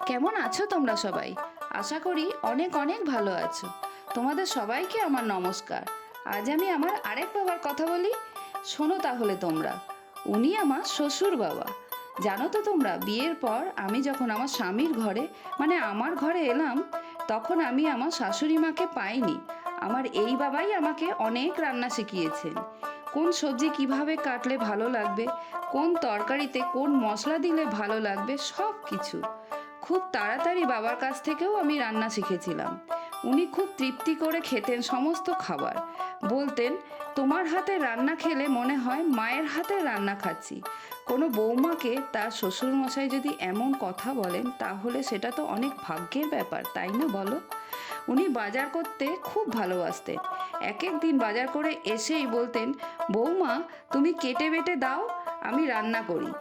কেমন আছো তোমরা সবাই? আশা করি অনেক অনেক ভালো আছো। তোমাদের সবাইকে আমার নমস্কার। আজ আমি আমার আরেক বাবার কথা বলি, শোনো তাহলে তোমরা। উনি আমার শ্বশুর বাবা। জানো তো তোমরা, বিয়ের পর আমি যখন আমার স্বামীর ঘরে মানে আমার ঘরে এলাম, তখন আমি আমার শাশুড়ি মাকে পাইনি। আমার এই বাবাই আমাকে অনেক রান্না শিখিয়েছেন। কোন সবজি কিভাবে কাটলে ভালো লাগবে, কোন তরকারিতে কোন মশলা দিলে ভালো লাগবে, সব কিছু। খুব তাড়াতাড়ি বাবার কাছ থেকেও আমি রান্না শিখেছিলাম। উনি খুব তৃপ্তি করে খেতেন সমস্ত খাবার। বলতেন, তোমার হাতে রান্না খেলে মনে হয় মায়ের হাতে রান্না খাচ্ছি। কোনো বৌমাকে তার শ্বশুরমশাই যদি এমন কথা বলেন, তাহলে সেটা তো অনেক ভাগ্যের ব্যাপার, তাই না বলো? উনি বাজার করতে খুব ভালোবাসতেন। এক এক দিন বাজার করে এসেই বলতেন, বৌমা তুমি কেটে বেটে দাও, আমি রান্না করি।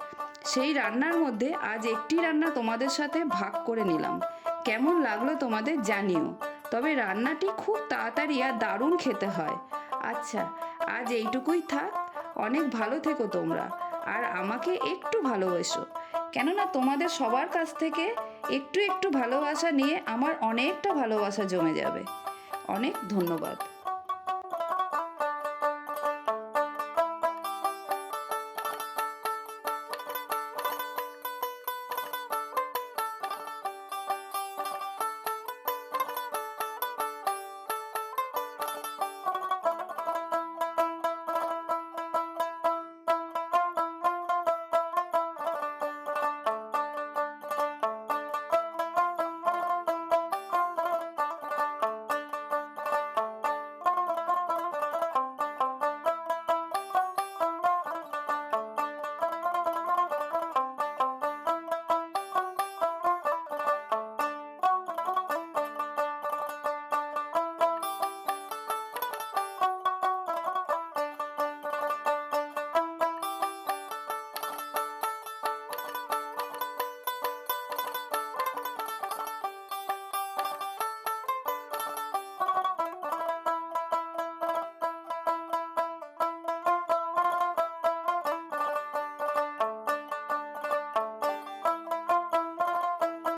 সেই রান্নার মধ্যে আজ একটি রান্না তোমাদের সাথে ভাগ করে নিলাম। কেমন লাগলো তোমাদের জানিও। তবে রান্নাটি খুব তাড়াতাড়ি আর দারুণ খেতে হয়। আচ্ছা, আজ এইটুকুই থাক। অনেক ভালো থেকো তোমরা, আর আমাকে একটু ভালোবেসো। কেননা তোমাদের সবার কাছ থেকে একটু একটু ভালোবাসা নিয়ে আমার অনেকটা ভালোবাসা জমে যাবে। অনেক ধন্যবাদ।